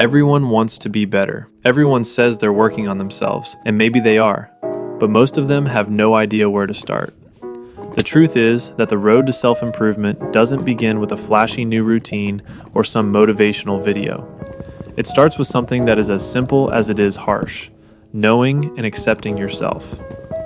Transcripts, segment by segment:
Everyone wants to be better. Everyone says they're working on themselves, and maybe they are, but most of them have no idea where to start. The truth is that the road to self-improvement doesn't begin with a flashy new routine or some motivational video. It starts with something that is as simple as it is harsh: knowing and accepting yourself.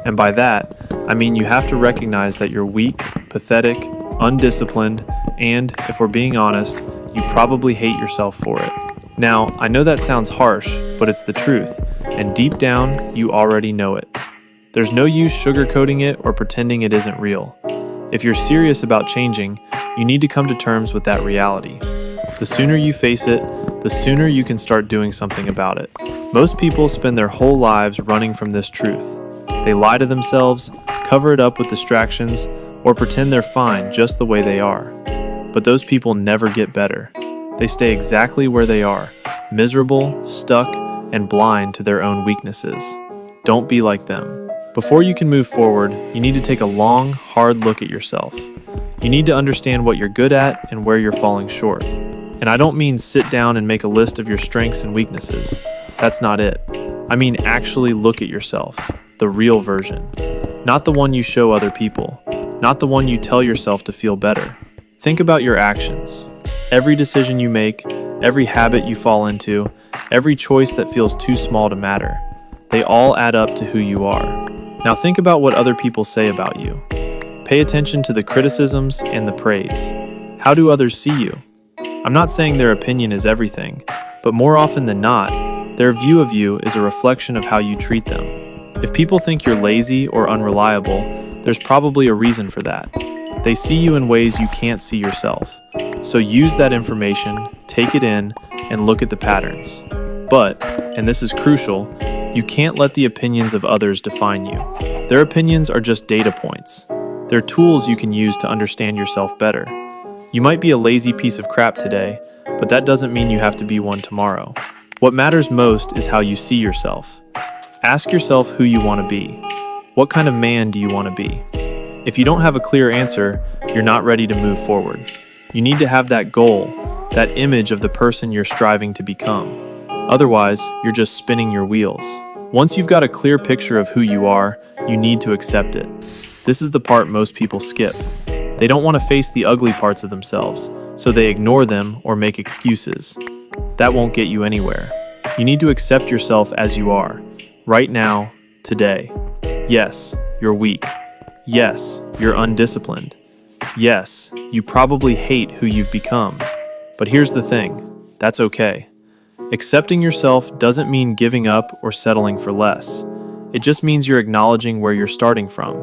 And by that, I mean you have to recognize that you're weak, pathetic, undisciplined, and, if we're being honest, you probably hate yourself for it. Now, I know that sounds harsh, but it's the truth, and deep down, you already know it. There's no use sugarcoating it or pretending it isn't real. If you're serious about changing, you need to come to terms with that reality. The sooner you face it, the sooner you can start doing something about it. Most people spend their whole lives running from this truth. They lie to themselves, cover it up with distractions, or pretend they're fine just the way they are. But those people never get better. They stay exactly where they are, miserable, stuck, and blind to their own weaknesses. Don't be like them. Before you can move forward, you need to take a long, hard look at yourself. You need to understand what you're good at and where you're falling short. And I don't mean sit down and make a list of your strengths and weaknesses. That's not it. I mean actually look at yourself, the real version. Not the one you show other people, not the one you tell yourself to feel better. Think about your actions. Every decision you make, every habit you fall into, every choice that feels too small to matter, they all add up to who you are. Now think about what other people say about you. Pay attention to the criticisms and the praise. How do others see you? I'm not saying their opinion is everything, but more often than not, their view of you is a reflection of how you treat them. If people think you're lazy or unreliable, there's probably a reason for that. They see you in ways you can't see yourself. So use that information, take it in, and look at the patterns. But, and this is crucial, you can't let the opinions of others define you. Their opinions are just data points. They're tools you can use to understand yourself better. You might be a lazy piece of crap today, but that doesn't mean you have to be one tomorrow. What matters most is how you see yourself. Ask yourself who you want to be. What kind of man do you want to be? If you don't have a clear answer, you're not ready to move forward. You need to have that goal, that image of the person you're striving to become. Otherwise, you're just spinning your wheels. Once you've got a clear picture of who you are, you need to accept it. This is the part most people skip. They don't want to face the ugly parts of themselves, so they ignore them or make excuses. That won't get you anywhere. You need to accept yourself as you are, right now, today. Yes, you're weak. Yes, you're undisciplined. Yes, you probably hate who you've become. But here's the thing, that's okay. Accepting yourself doesn't mean giving up or settling for less. It just means you're acknowledging where you're starting from.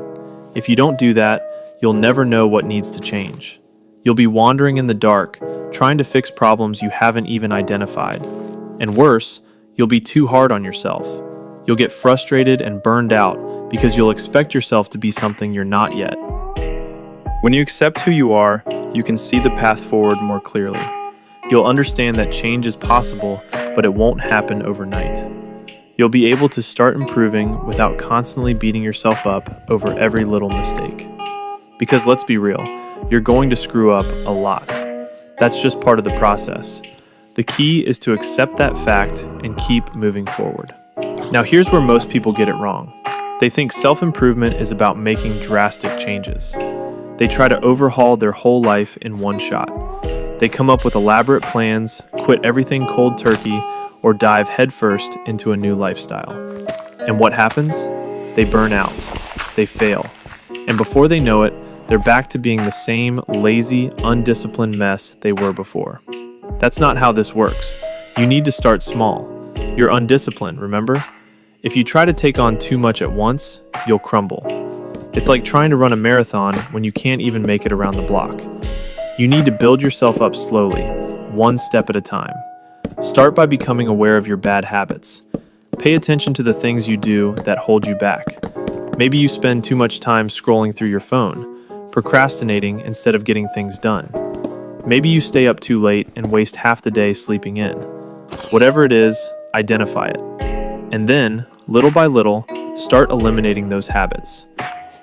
If you don't do that, you'll never know what needs to change. You'll be wandering in the dark, trying to fix problems you haven't even identified. And worse, you'll be too hard on yourself. You'll get frustrated and burned out because you'll expect yourself to be something you're not yet. When you accept who you are, you can see the path forward more clearly. You'll understand that change is possible, but it won't happen overnight. You'll be able to start improving without constantly beating yourself up over every little mistake. Because let's be real, you're going to screw up a lot. That's just part of the process. The key is to accept that fact and keep moving forward. Now here's where most people get it wrong. They think self-improvement is about making drastic changes. They try to overhaul their whole life in one shot. They come up with elaborate plans, quit everything cold turkey, or dive headfirst into a new lifestyle. And what happens? They burn out. They fail. And before they know it, they're back to being the same lazy, undisciplined mess they were before. That's not how this works. You need to start small. You're undisciplined, remember? If you try to take on too much at once, you'll crumble. It's like trying to run a marathon when you can't even make it around the block. You need to build yourself up slowly, one step at a time. Start by becoming aware of your bad habits. Pay attention to the things you do that hold you back. Maybe you spend too much time scrolling through your phone, procrastinating instead of getting things done. Maybe you stay up too late and waste half the day sleeping in. Whatever it is, identify it. And then, little by little, start eliminating those habits.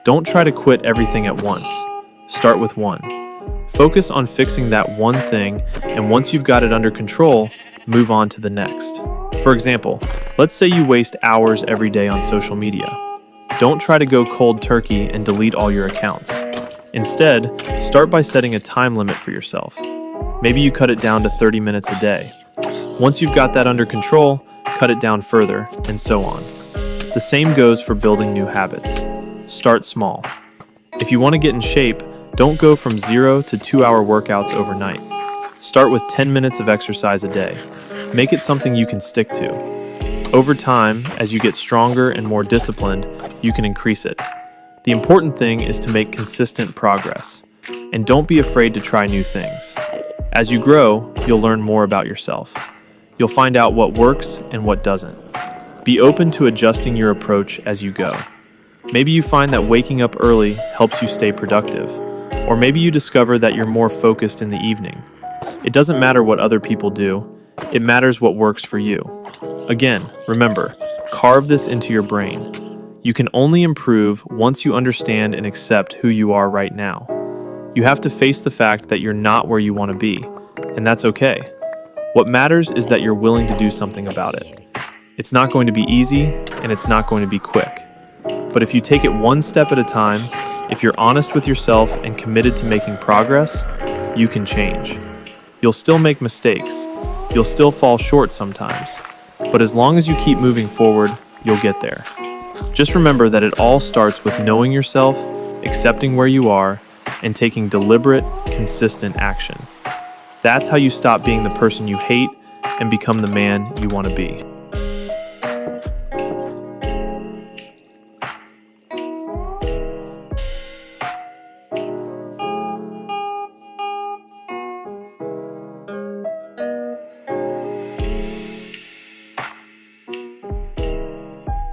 Don't try to quit everything at once. Start with one. Focus on fixing that one thing, and once you've got it under control, move on to the next. For example, let's say you waste hours every day on social media. Don't try to go cold turkey and delete all your accounts. Instead, start by setting a time limit for yourself. Maybe you cut it down to 30 minutes a day. Once you've got that under control, cut it down further, and so on. The same goes for building new habits. Start small. If you want to get in shape, don't go from 0 to 2-hour workouts overnight. Start with 10 minutes of exercise a day. Make it something you can stick to. Over time, as you get stronger and more disciplined, you can increase it. The important thing is to make consistent progress. And don't be afraid to try new things. As you grow, you'll learn more about yourself. You'll find out what works and what doesn't. Be open to adjusting your approach as you go. Maybe you find that waking up early helps you stay productive. Or maybe you discover that you're more focused in the evening. It doesn't matter what other people do. It matters what works for you. Again, remember, carve this into your brain. You can only improve once you understand and accept who you are right now. You have to face the fact that you're not where you want to be, and that's okay. What matters is that you're willing to do something about it. It's not going to be easy, and it's not going to be quick. But if you take it one step at a time, if you're honest with yourself and committed to making progress, you can change. You'll still make mistakes. You'll still fall short sometimes. But as long as you keep moving forward, you'll get there. Just remember that it all starts with knowing yourself, accepting where you are, and taking deliberate, consistent action. That's how you stop being the person you hate and become the man you want to be.